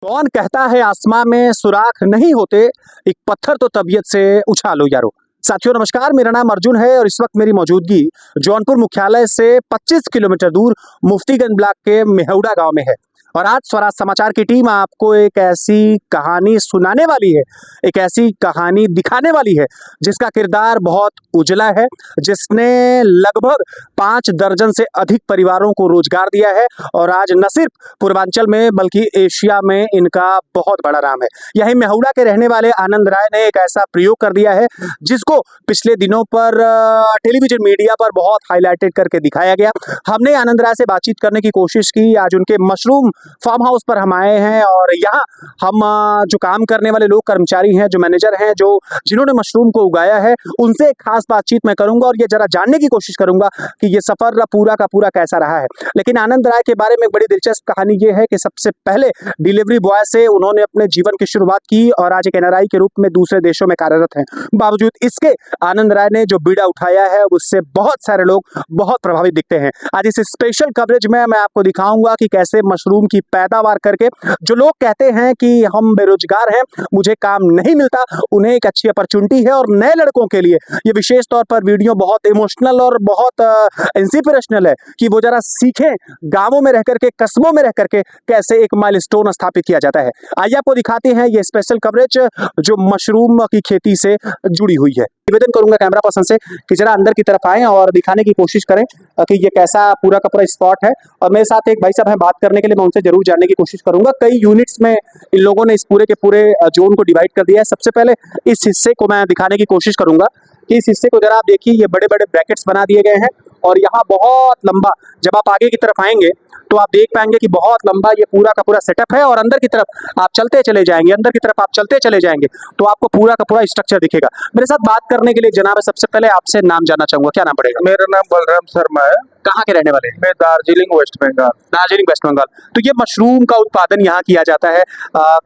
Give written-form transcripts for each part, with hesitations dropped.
कौन कहता है आसमां में सुराख नहीं होते, एक पत्थर तो तबीयत से उछालो यारो। साथियों नमस्कार, मेरा नाम अर्जुन है और इस वक्त मेरी मौजूदगी जौनपुर मुख्यालय से 25 किलोमीटर दूर मुफ्तीगंज ब्लॉक के मेहुड़ा गांव में है। और आज स्वराज समाचार की टीम आपको एक ऐसी कहानी सुनाने वाली है, एक ऐसी कहानी दिखाने वाली है जिसका किरदार बहुत उजला है, जिसने लगभग 5 दर्जन से अधिक परिवारों को रोजगार दिया है और आज न सिर्फ पूर्वांचल में बल्कि एशिया में इनका बहुत बड़ा नाम है। यही मेहुड़ा के रहने वाले आनंद राय ने एक ऐसा प्रयोग कर दिया है जिसको पिछले दिनों पर टेलीविजन मीडिया पर बहुत हाईलाइटेड करके दिखाया गया। हमने आनंद राय से बातचीत करने की कोशिश की। आज उनके मशरूम फार्म हाउस पर हम आए हैं और यहाँ हम जो काम करने वाले लोग, कर्मचारी हैं, जो मैनेजर हैं, जो जिन्होंने मशरूम को उगाया है, उनसे एक खास बातचीत मैं करूंगा और ये जरा जानने की कोशिश करूंगा कि ये सफर पूरा का पूरा कैसा रहा है। लेकिन आनंद राय के बारे में एक बड़ी दिलचस्प कहानी ये है कि सबसे पहले डिलीवरी बॉय से उन्होंने अपने जीवन की शुरुआत की और आज एक एनआरआई के रूप में दूसरे देशों में कार्यरत हैं। बावजूद इसके आनंद राय ने जो बीड़ा उठाया है उससे बहुत सारे लोग बहुत प्रभावित दिखते हैं। आज इस स्पेशल कवरेज में मैं आपको दिखाऊंगा कि कैसे मशरूम की पैदावार करके जो लोग कहते हैं कि हम बेरोजगार हैं, मुझे काम नहीं मिलता, उन्हें एक अच्छी अपॉर्चुनिटी है। और नए लड़कों के लिए ये विशेष तौर पर वीडियो बहुत इमोशनल और बहुत इंस्पिरेशनल है कि वो जरा सीखें गांवों में रह करके, कस्बों में रह करके कैसे एक माइलस्टोन स्थापित किया जाता है। आइए आपको दिखाते हैं ये स्पेशल कवरेज जो मशरूम की खेती से जुड़ी हुई है। निवेदन करूंगा कैमरा पर्सन से कि जरा अंदर की तरफ आएं और दिखाने की कोशिश करें कि ये कैसा पूरा का पूरा स्पॉट है। और मेरे साथ एक भाई साहब हैं, बात करने के लिए मैं उनसे जरूर जानने की कोशिश करूंगा। कई यूनिट्स में इन लोगों ने इस पूरे के पूरे जोन को डिवाइड कर दिया है। सबसे पहले इस हिस्से को मैं दिखाने की कोशिश करूंगा कि इस हिस्से को जरा आप देखिए, ये बड़े बड़े ब्रैकेट्स बना दिए गए हैं और यहाँ बहुत लंबा, जब आप आगे की तरफ आएंगे तो आप देख पाएंगे कि बहुत लंबा ये पूरा का पूरा सेटअप है और अंदर की तरफ आप चलते चले जाएंगे, अंदर की तरफ आप चलते चले जाएंगे तो आपको पूरा का पूरा स्ट्रक्चर दिखेगा। मेरे साथ बात करने के लिए जनाब है, सबसे पहले आपसे नाम जानना चाहूंगा, क्या नाम पड़ेगा? मेरा नाम बलराम शर्मा है। कहाँ के रहने वाले हैं? मैं दार्जिलिंग वेस्ट बंगाल। दार्जिलिंग वेस्ट बंगाल। तो ये मशरूम का उत्पादन यहाँ किया जाता है,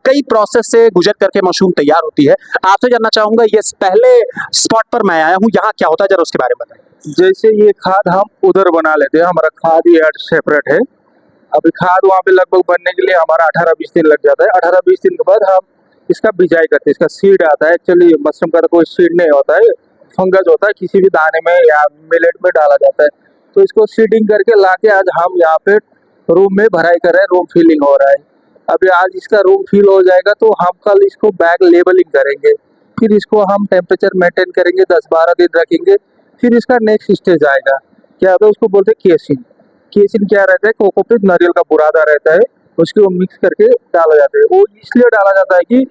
कई प्रोसेस से गुजर करके मशरूम तैयार होती है। आपसे जानना चाहूंगा, ये पहले स्पॉट पर मैं आया हूँ, यहाँ क्या होता है, जरा उसके बारे में बताएं। जैसे ये खाद हम उधर बना लेते हैं, हमारा खाद यार्ड सेपरेट है। अभी खाद वहाँ पे लगभग बनने के लिए हमारा 18-20 दिन लग जाता है। 18-20 दिन के बाद हम इसका बिजाई करते हैं। इसका सीड आता है। एक्चुअली मशरूम का तो कोई सीड नहीं होता है, फंगस होता है, किसी भी दाने में या मिलेट में डाला जाता है। तो इसको सीडिंग करके लाके आज हम यहाँ पे रूम में भराई कर रहे हैं, रूम फिलिंग हो रहा है। अभी आज इसका रूम फिल हो जाएगा तो हम कल इसको बैग लेबलिंग करेंगे, फिर इसको हम टेम्परेचर मेंटेन करेंगे, 10-12 दिन रखेंगे, फिर इसका नेक्स्ट स्टेज आएगा। क्या होता है, उसको बोलते हैं केसिन। केसिन क्या रहता है, कोकोपीट नारियल का बुरादा रहता है, उसको मिक्स करके डाला जाता है। वो इसलिए डाला जाता है कि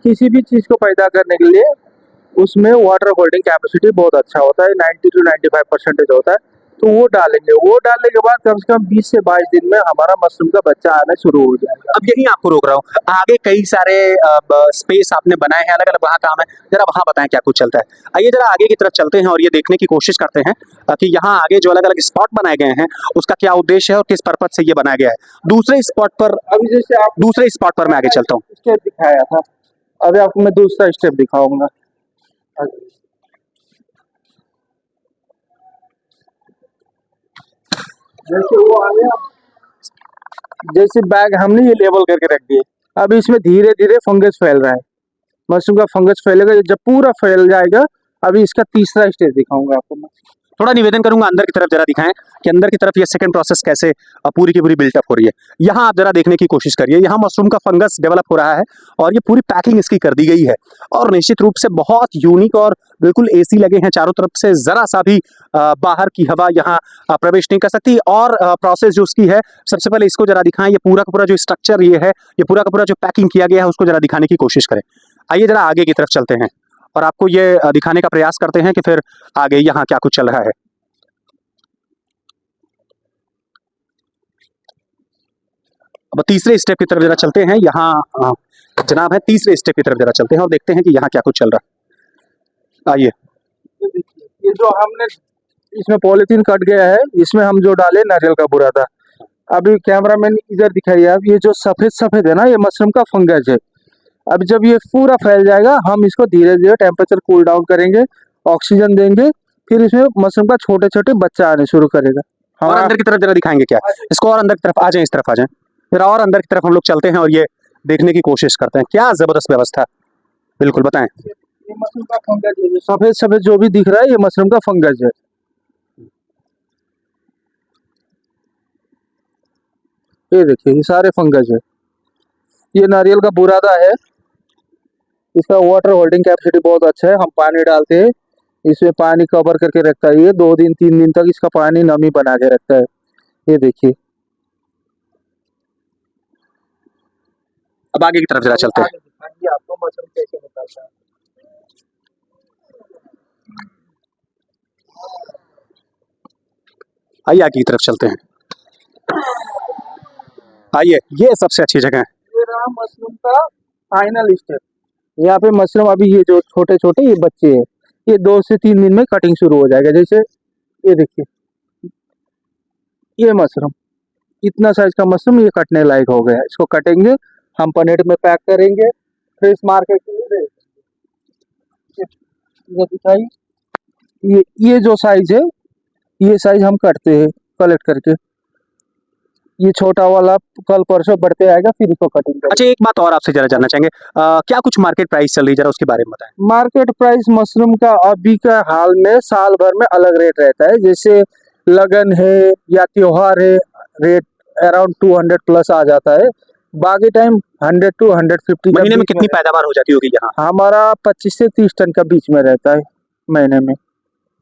किसी भी चीज़ को पैदा करने के लिए उसमें वाटर होल्डिंग कैपेसिटी बहुत अच्छा होता है, 90 to 95% होता है। तो वो डालेंगे। वो डालने के बाद कम से कम 20 से 22 दिन में हमारा मशरूम का बच्चा आना शुरू हो जाएगा। अब यही आपको रोक रहा हूँ, आगे कई सारे स्पेस आपने बनाए हैं, अलग अलग वहाँ काम है, जरा वहाँ बताएं क्या कुछ चलता है। आइए जरा आगे की तरफ चलते हैं और ये देखने की कोशिश करते हैं कि यहाँ आगे जो अलग अलग स्पॉट बनाए गए हैं उसका क्या उद्देश्य है और किस पर्पज से ये बनाया गया है। दूसरे स्पॉट पर, अभी जैसे आप दूसरे स्पॉट पर मैं आगे चलता हूँ। स्टेप दिखाया था, अभी आपको मैं दूसरा स्टेप दिखाऊंगा। जैसे वो आ गया, जैसे बैग हमने ये लेबल करके रख दिए। अब इसमें धीरे धीरे फंगस फैल रहा है। मशरूम का फंगस फैलेगा, जब पूरा फैल जाएगा अभी इसका तीसरा स्टेज दिखाऊंगा आपको मैं। थोड़ा निवेदन करूंगा अंदर की तरफ जरा दिखाएं कि अंदर की तरफ ये सेकंड प्रोसेस कैसे पूरी की पूरी बिल्टअप हो रही है। यहाँ आप जरा देखने की कोशिश करिए, यहाँ मशरूम का फंगस डेवलप हो रहा है और ये पूरी पैकिंग इसकी कर दी गई है और निश्चित रूप से बहुत यूनिक और बिल्कुल एसी लगे हैं चारों तरफ से, जरा सा भी बाहर की हवा यहाँ प्रवेश नहीं कर सकती। और प्रोसेस जो उसकी है, सबसे पहले इसको जरा दिखाएं, ये पूरा का पूरा जो स्ट्रक्चर ये है, ये पूरा का पूरा जो पैकिंग किया गया है उसको जरा दिखाने की कोशिश करें। आइए जरा आगे की तरफ चलते हैं और आपको ये दिखाने का प्रयास करते हैं कि फिर आगे यहाँ क्या कुछ चल रहा है। अब तीसरे स्टेप की तरफ जरा चलते हैं। यहाँ जनाब है, तीसरे स्टेप की तरफ जरा चलते हैं और देखते हैं कि यहाँ क्या कुछ चल रहा है। आइए, ये जो हमने इसमें पॉलीथीन कट गया है, इसमें हम जो डाले नारियल का बुरादा। अभी कैमरामैन इधर दिखाइए आप, ये जो सफेद सफेद है ना, ये मशरूम का फंगस है। अब जब ये पूरा फैल जाएगा हम इसको धीरे धीरे टेम्परेचर कूल डाउन करेंगे, ऑक्सीजन देंगे, फिर इसमें मशरूम का छोटे छोटे बच्चा आने शुरू करेगा। और अंदर की तरफ जरा दिखाएंगे क्या इसको, और अंदर की तरफ आ जाएं, इस तरफ आ जाएं जरा, और अंदर की तरफ हम लोग चलते हैं और ये देखने की कोशिश करते हैं। क्या जबरदस्त व्यवस्था, बिल्कुल बताएं। ये मशरूम का फंगस है, सफेद सफेद जो भी दिख रहा है ये मशरूम का फंगस है। ये देखिए ये सारे फंगस है। ये नारियल का बुरादा है, इसका वाटर होल्डिंग कैपेसिटी बहुत अच्छा है। हम पानी डालते हैं, इसमें पानी कवर करके रखता है, ये 2 दिन 3 दिन तक इसका पानी नमी बना के रखता है। ये देखिए अब आगे की तरफ जरा चलते हैं। आपको मशरूम कैसे निकलता है। आइए आगे की तरफ चलते हैं। आइए, ये सबसे अच्छी जगह है। ये रहा मशरूम का फाइनल स्टेप। यहाँ पे मशरूम अभी ये जो छोटे छोटे ये बच्चे हैं, ये 2 से 3 दिन में कटिंग शुरू हो जाएगा। जैसे ये देखिए ये मशरूम, इतना साइज का मशरूम ये कटने लायक हो गया है। इसको कटेंगे, हम पनेट में पैक करेंगे, फ्रेश मार्केट के लिए ये दिखाई। ये जो साइज है ये साइज हम करते हैं कलेक्ट करके। ये छोटा वाला कल परसों बढ़ते आएगा, फिर इसको कटिंग करेंगे। अच्छा, एक बात और आपसे जरा जानना चाहेंगे, क्या कुछ मार्केट प्राइस चल रही है, जरा उसके बारे में बताएं। मार्केट प्राइस मशरूम का अभी का हाल में साल भर में अलग रेट रहता है। जैसे लगन है या त्योहार है, रेट अराउंड 200 प्लस आ जाता है। बाकी टाइम 100 to 150 का महीने में बीच कितनी पैदावार हो जाती होगी यहाँ? हमारा 25 से 30 टन का बीच में रहता है महीने में।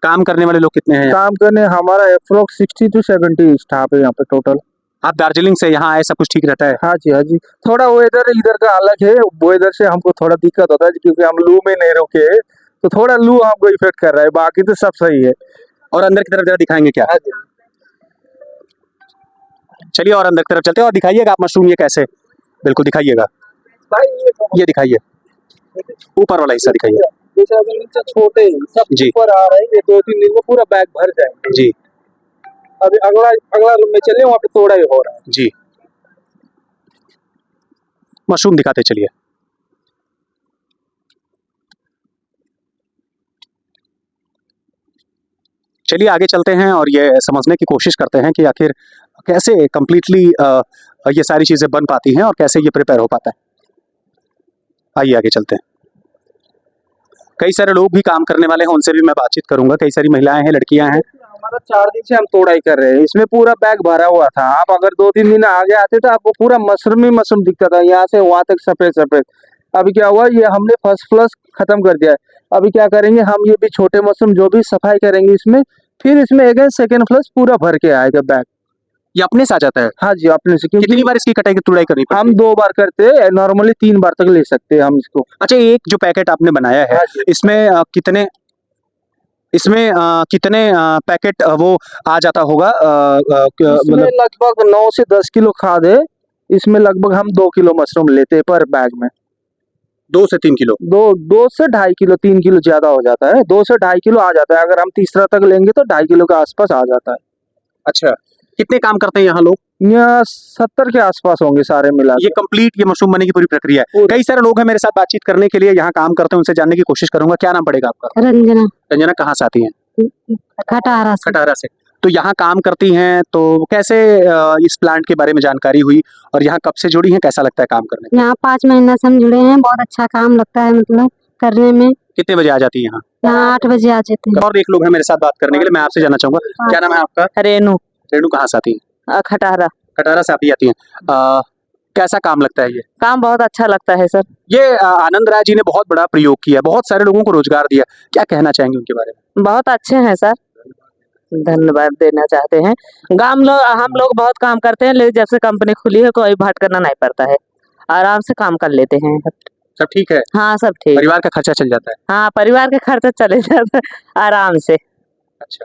काम करने वाले लोग कितने हैं? काम करने हमारा अप्रोक्स 60 to 70 स्टाफ है यहाँ पे टोटल। आप दार्जिलिंग से यहाँ आए, सब कुछ ठीक रहता है? हाँ जी हाँ जी। थोड़ा वेदर इधर का अलग है, वेदर से हमको थोड़ा दिक्कत होता है क्योंकि हम लू में नहीं रुके हैं, तो थोड़ा लू हमको इफेक्ट कर रहा है, बाकी तो सब सही है। और अंदर की तरफ जरा दिखाएंगे क्या? हाँ जी। चलिए और अंदर की तरफ चलते हैं और दिखाइएगा आप मशरूम ये कैसे, बिल्कुल दिखाइएगा। भाई ये दिखाइए, ऊपर वाला हिस्सा दिखाइए। जैसे अभी नीचे छोटे सब जी। ऊपर आ रहे हैं, ये 2-3 दिन में पूरा बैग भर जाएंगे। जी अभी अगला रूम में चले, वहाँ पे तोड़ा ही हो रहा है। जी, मशरूम दिखाते चलिए। चलिए आगे चलते हैं और ये समझने की कोशिश करते हैं कि आखिर कैसे कंप्लीटली ये सारी चीज़ें बन पाती हैं और कैसे ये प्रिपेयर हो पाता है। आइए आगे चलते हैं। कई सारे लोग भी काम करने वाले हैं, उनसे भी मैं बातचीत करूंगा। कई सारी महिलाएं हैं, लड़कियां हैं। हमारा 4 दिन से हम तोड़ाई कर रहे हैं, इसमें पूरा बैग भरा हुआ था। आप अगर 2-3 दिन आगे आते तो आपको पूरा मशरूम ही मशरूम दिखता था, यहाँ से वहां तक सफेद सफेद। अभी क्या हुआ, ये हमने फर्स्ट फ्लश खत्म कर दिया है। अभी क्या करेंगे हम, ये भी छोटे मशरूम जो भी सफाई करेंगे इसमें, फिर इसमें अगेन सेकेंड फ्लश पूरा भर के आएगा बैग। ये अपने से आ जाता है? हाँ जी, अपने से। क्योंकि कितनी बार इसकी कटाई की तुड़ाई करनी पड़ती है? हम 2 बार करते हैं, नॉर्मली 3 बार तक ले सकते हैं हम इसको। अच्छा, एक जो पैकेट आपने बनाया है, हाँ जी। इसमें कितने पैकेट वो आ जाता होगा? इसमें लगभग 9 से 10 किलो खाद है। इसमें लगभग हम 2 किलो मशरूम लेते हैं पर बैग में। 2 से 3 किलो? 2 से 2.5 किलो, 3 किलो ज्यादा हो जाता है। 2 से 2.5 किलो आ जाता है। अगर हम तीसरा तक लेंगे तो 2.5 किलो के आसपास आ जाता है। अच्छा, कितने काम करते हैं यहाँ लोग? यहाँ 70 के आसपास होंगे सारे मिला के। ये कंप्लीट ये मशरूम बनने की पूरी प्रक्रिया है। कई सारे लोग हैं मेरे साथ बातचीत करने के लिए, यहाँ काम करते हैं, उनसे जानने की कोशिश करूंगा। क्या नाम पड़ेगा आपका? रंजना, रंजना, कहाँ से आती हैं? खटारा से। खटारा से। तो यहाँ काम करती हैं, तो कैसे इस प्लांट के बारे में जानकारी हुई और यहाँ कब से जुड़ी हैं, कैसा लगता है काम करने में? यहाँ 5 महीना से हम जुड़े हैं, बहुत अच्छा काम लगता है, मतलब करने में। कितने बजे आ जाती है यहाँ? यहाँ 8 बजे आ जाते हैं। और एक लोग हैं मेरे साथ बात करने के लिए, मैं आपसे जानना चाहूंगा, क्या नाम है आपका? रेनू, रेणु, कहाँ से आती हैं? खटारा। खटारा से आप ही आती हैं। कैसा काम लगता है ये? काम बहुत अच्छा लगता है सर। ये आनंद राय जी ने बहुत बड़ा प्रयोग किया, बहुत सारे लोगों को रोजगार दिया, क्या कहना चाहेंगे उनके बारे में? बहुत अच्छे हैं सर, धन्यवाद देना चाहते हैं। हम लोग बहुत काम करते हैं, लेकिन जब से कंपनी खुली है कोई भटकना नहीं पड़ता है, आराम से काम कर लेते हैं। सब ठीक है? हाँ सब ठीक। परिवार का खर्चा चल जाता है? हाँ परिवार के खर्चे चले जाते हैं आराम से। अच्छा,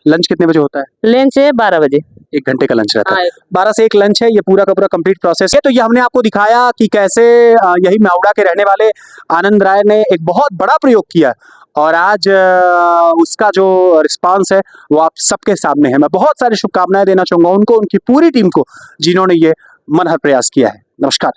लंच कितने बजे होता है? लंच 12 बजे। 1 घंटे का लंच रहता है? हाँ, 12 से 1 लंच है, ये पूरा का पूरा कंप्लीट प्रोसेस है। तो ये हमने आपको दिखाया कि कैसे यही मावड़ा के रहने वाले आनंद राय ने एक बहुत बड़ा प्रयोग किया और आज उसका जो रिस्पांस है वो आप सबके सामने है। मैं बहुत सारी शुभकामनाएं देना चाहूंगा उनको, उनकी पूरी टीम को, जिन्होंने ये मनहर प्रयास किया है। नमस्कार।